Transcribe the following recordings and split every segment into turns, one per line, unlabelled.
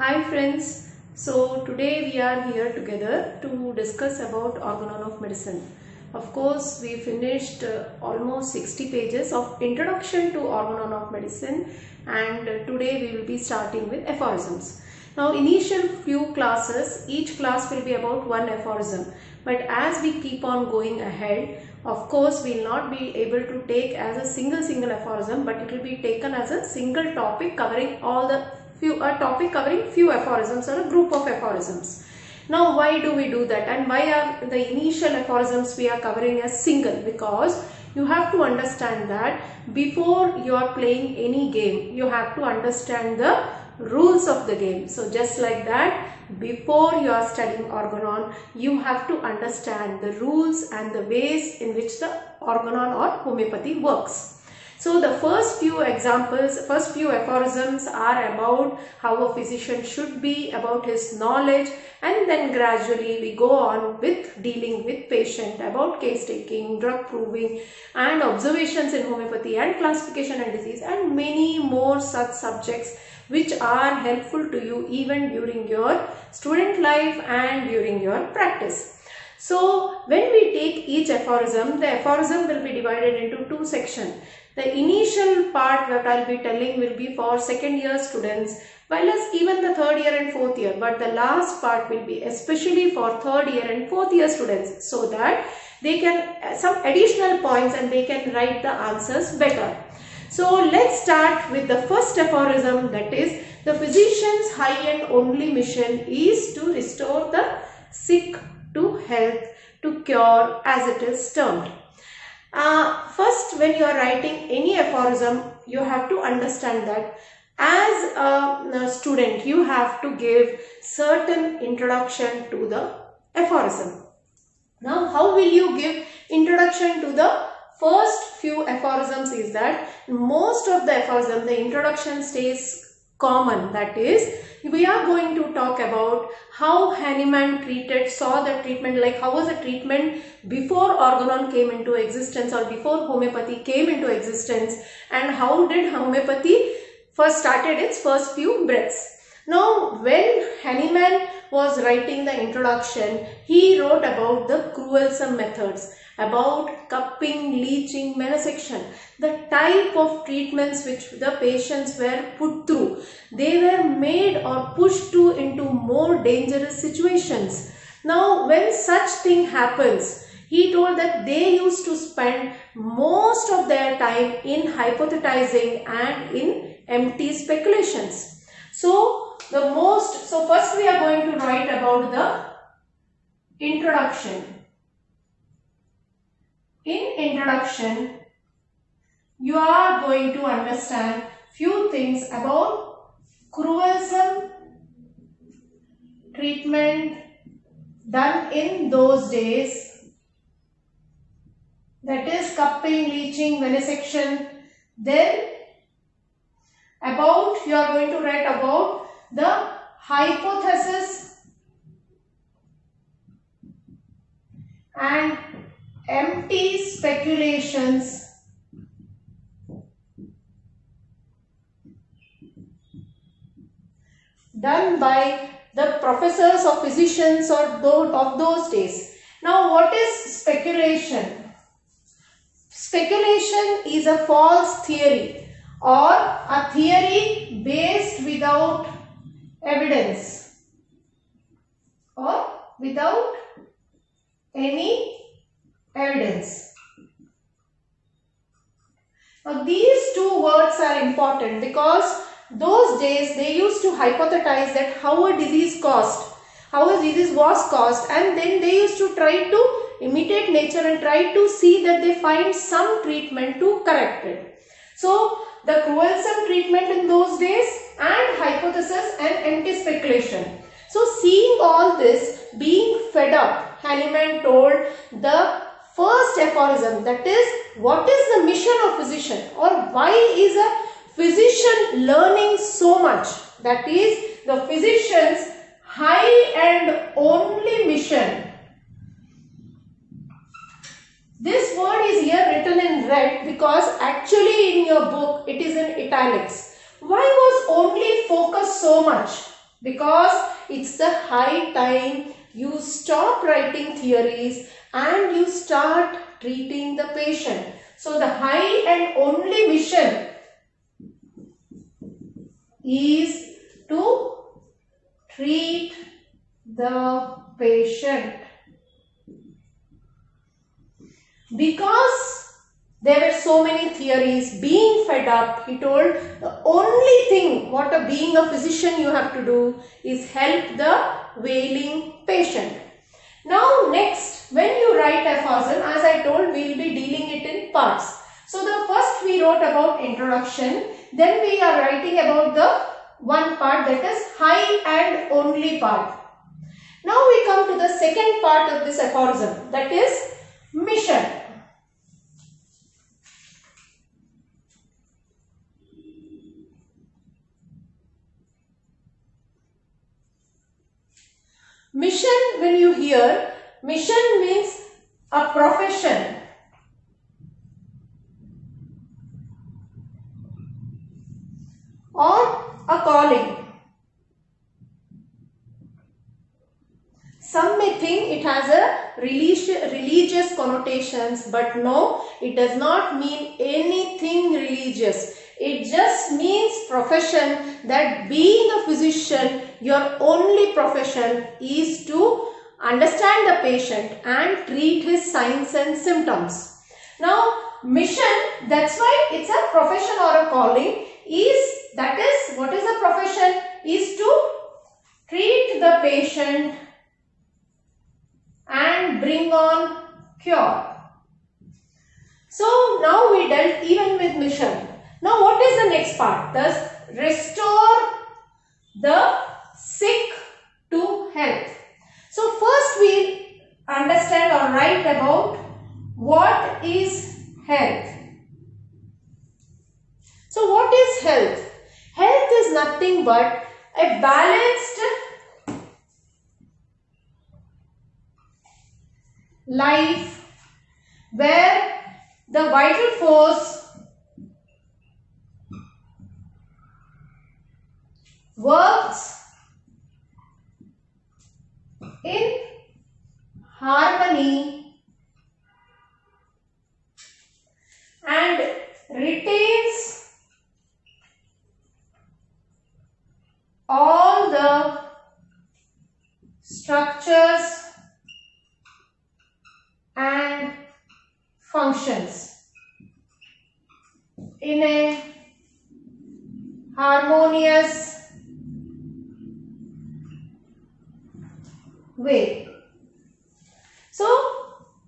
Hi friends, so today we are here together to discuss about Organon of Medicine. Of course, we finished almost 60 pages of introduction to Organon of Medicine, and today we will be starting with aphorisms. Now initial few classes, each class will be about one aphorism, but as we keep on going ahead, of course we will not be able to take as a single aphorism, but it will be taken as a single topic covering all the few aphorisms or a group of aphorisms. Now why do we do that, and why are the initial aphorisms we are covering as single? Because you have to understand that before you are playing any game, you have to understand the rules of the game. So just like that, before you are studying Organon, you have to understand the rules and the ways in which the Organon or homeopathy works. So the first few aphorisms are about how a physician should be, about his knowledge, and then gradually we go on with dealing with patient, about case taking, drug proving, and observations in homeopathy, and classification and disease, and many more such subjects which are helpful to you even during your student life and during your practice. So when we take each aphorism, the aphorism will be divided into two sections. The initial part that I will be telling will be for second year students, while as even the third year and fourth year, but the last part will be especially for third year and fourth year students, so that they can some additional points and they can write the answers better. So let's start with the first aphorism, that is, the physician's high and only mission is to restore the sick to health, to cure, as it is termed. First, when you are writing any aphorism, you have to understand that as a student, you have to give certain introduction to the aphorism. Now, how will you give introduction to the first few aphorisms is that most of the aphorism, the introduction stays common. That is, we are going to talk about how Hahnemann saw the treatment, like how was the treatment before Organon came into existence or before homeopathy came into existence, and how did homeopathy first started its first few breaths. Now when Hahnemann was writing the introduction, he wrote about the cruelsome methods, about cupping, leeching, venesection, the type of treatments which the patients were put through. They were made or pushed to into more dangerous situations. Now when such thing happens, he told that they used to spend most of their time in hypothesizing and in empty speculations. So first we are going to write about the introduction. In introduction, you are going to understand few things about cruelsome treatment done in those days, that is cupping, leeching, venesection. Then you are going to write about the hypothesis and empty speculations done by the professors or physicians of those days. Now what is speculation? Speculation is a false theory or a theory based without evidence or without any evidence. Now these two words are important because those days they used to hypothesize that how a disease was caused, and then they used to try to imitate nature and try to see that they find some treatment to correct it. So the cruelsome treatment in those days and hypothesis and empty speculation. So seeing all this, being fed up, Hahnemann told the first aphorism, that is, what is the mission of physician, or why is a physician learning so much? That is, the physician's high and only mission. This word is here written in red because actually in your book it is in italics. Why was only focused so much? because it's the high time you stop writing theories and you start treating the patient. So the high and only mission is to treat the patient. Because there were so many theories, being fed up, he told the only thing what being a physician you have to do is help the wailing patient. Now next, when you write aphorism, as I told, we will be dealing it in parts. So the first we wrote about introduction, then we are writing about the one part, that is high and only part. Now we come to the second part of this aphorism, that is mission. Mission, when you hear, mission means a profession. Or a calling. Some may think it has a religious connotations, but no, it does not mean anything religious. It just means profession, that being a physician, your only profession is to understand the patient and treat his signs and symptoms. Now, mission, that's why it's a profession or a calling, that is, what is a profession? Is to treat the patient and bring on cure. So now we dealt even with mission. Now what is the next part? Thus, restore the sick to health. So first we understand or write about what is health. So what is health? Health is nothing but a balanced life where the vital force works in harmony and retains all the structures and functions in a harmonious way. So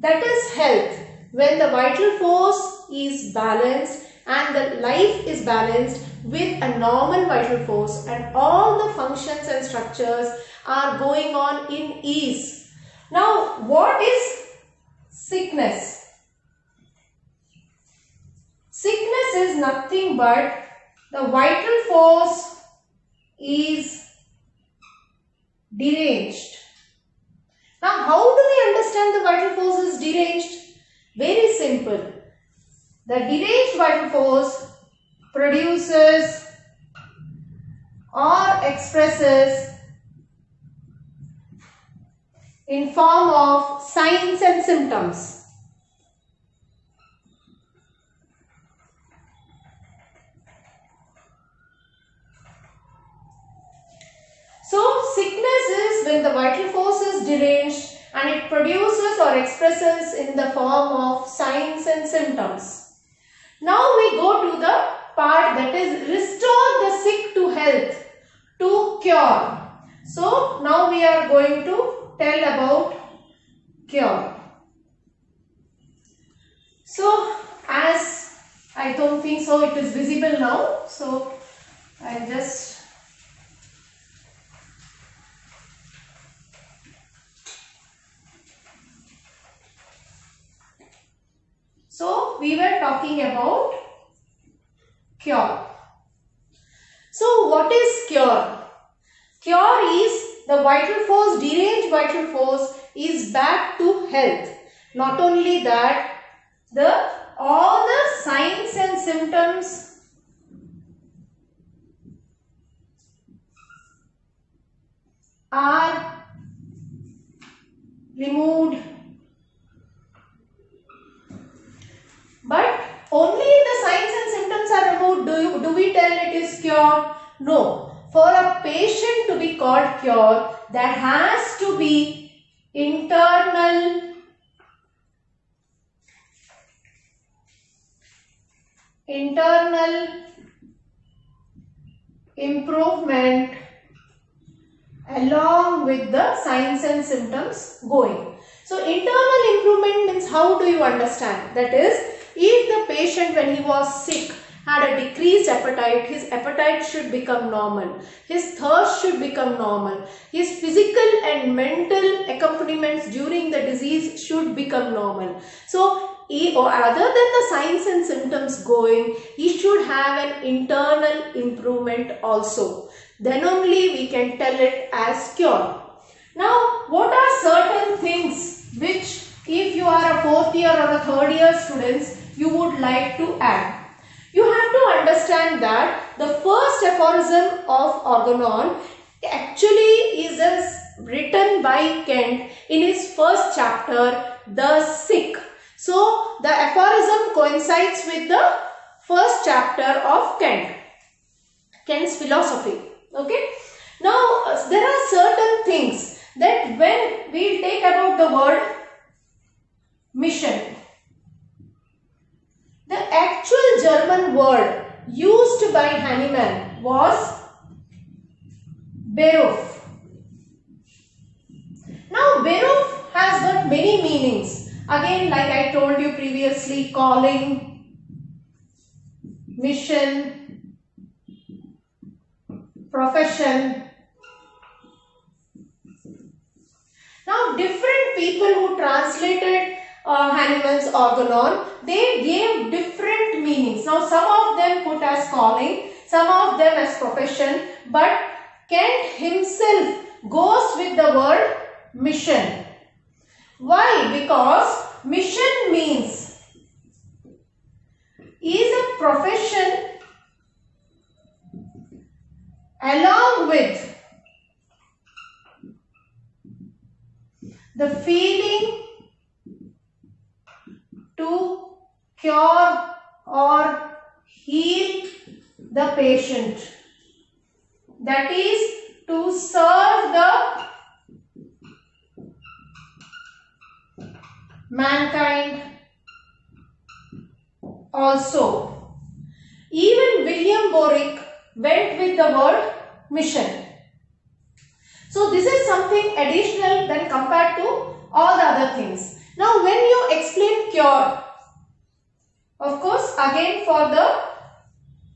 that is health, when the vital force is balanced and the life is balanced with a normal vital force and all the functions and structures are going on in ease. Now what is sickness? Sickness is nothing but the vital force is deranged. Now how do we understand the vital force is deranged? Very simple. The deranged vital force produces or expresses in form of signs and symptoms. So sickness is when the vital force is deranged and it produces or expresses in the form of signs and symptoms. Now we go to the part that is restore the sick to health, to cure. So now we are going to tell about cure. So as I don't think so it is visible now, so I'll just So we were talking about cure. So what is cure? Cure is the vital force, deranged vital force is back to health. Not only that, all the signs and symptoms are removed, but only the signs and symptoms are removed. Do we tell it is cure? No. For a patient to be called cure, there has to be internal improvement along with the signs and symptoms going. So internal improvement means, how do you understand? That is, if the patient when he was sick had a decreased appetite, his appetite should become normal, his thirst should become normal, his physical and mental accompaniments during the disease should become normal. So other than the signs and symptoms going, he should have an internal improvement also. Then only we can tell it as cure. Now, what are certain things which, if you are a 4th year or a 3rd year students, you would like to add? You have to understand that the first aphorism of Organon actually is written by Kent in his first chapter, The Sick. So, the aphorism coincides with the first chapter of Kent's philosophy. Okay. Now, there are certain things that when we take about the word mission, the actual German word used by Hahnemann was Beruf. Now, Beruf has got many meanings. Again, like I told you previously, calling, mission, profession. Now, different people who translated Hahnemann's Organon, they gave different meanings. Now, some of them put as calling, some of them as profession, but Kent himself goes with the word mission. Why? Because mission means is a profession along with the feeling to cure or heal the patient. That is, to serve the mankind also. Even William Borick went with the word mission. So this is something additional when compared to all the other things. Now when you explain cure, of course again for the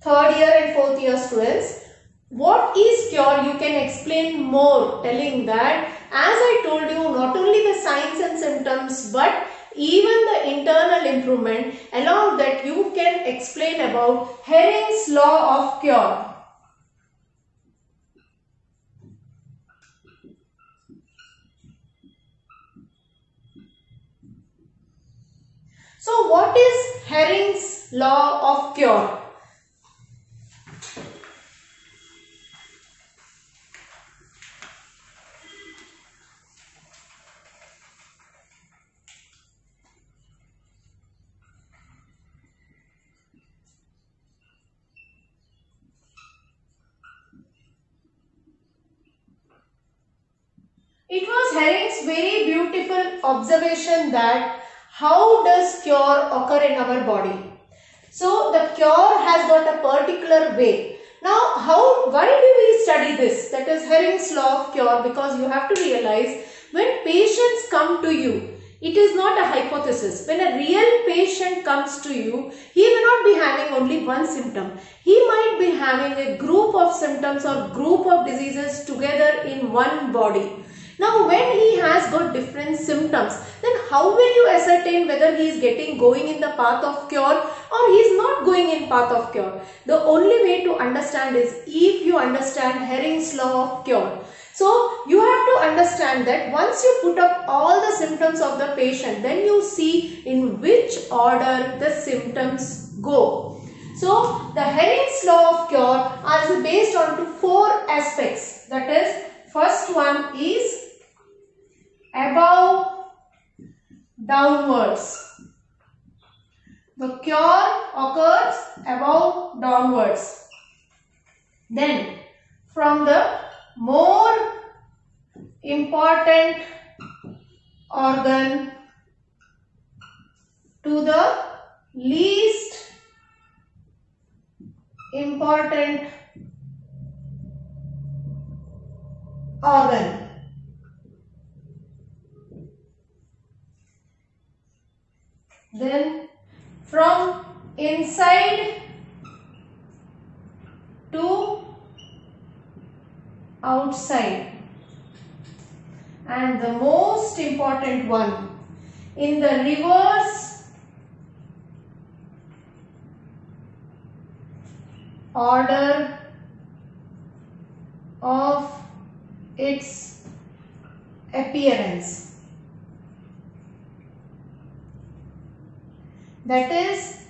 3rd year and 4th year students, what is cure you can explain more, telling that as I told you, not only the signs and symptoms but even the internal improvement, along that you can explain about Hering's law of cure. So what is Hering's law of cure? It was Hering's very beautiful observation that how does cure occur in our body? So the cure has got a particular way. Now why do we study this? That is Hering's law of cure, because you have to realize when patients come to you, it is not a hypothesis. When a real patient comes to you, he may not be having only one symptom. He might be having a group of symptoms or group of diseases together in one body. Now when he has got different symptoms, then how will you ascertain whether he is going in the path of cure or he is not going in path of cure? The only way to understand is if you understand Hering's law of cure. So you have to understand that once you put up all the symptoms of the patient, then you see in which order the symptoms go. So the Hering's law of cure is based on 4 aspects. That is, First one is above downwards. The cure occurs above downwards. Then from the more important organ to the least important organ. Then from inside to outside. And the most important one, in the reverse order of its appearance. That is,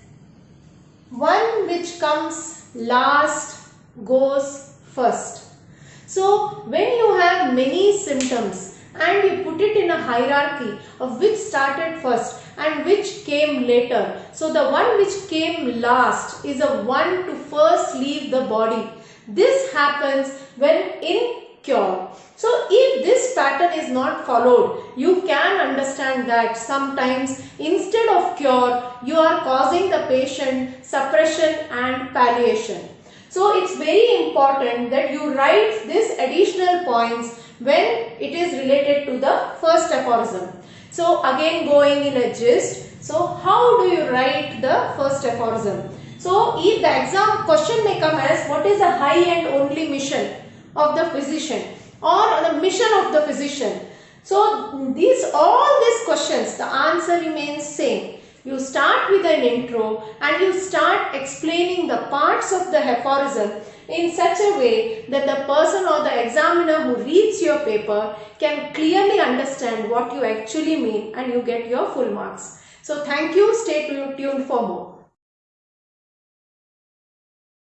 one which comes last goes first. So when you have many symptoms and you put it in a hierarchy of which started first and which came later, so the one which came last is the one to first leave the body. This happens when in cure. So if this pattern is not followed, you can understand that sometimes instead of cure, you are causing the patient suppression and palliation. So it's very important that you write these additional points when it is related to the first aphorism. So again, going in a gist, so how do you write the first aphorism? So if the exam question may come as, what is the high and only mission of the physician or the mission of the physician? So all these questions, the answer remains same. You start with an intro and you start explaining the parts of the aphorism in such a way that the person or the examiner who reads your paper can clearly understand what you actually mean and you get your full marks. So thank you. Stay tuned for more.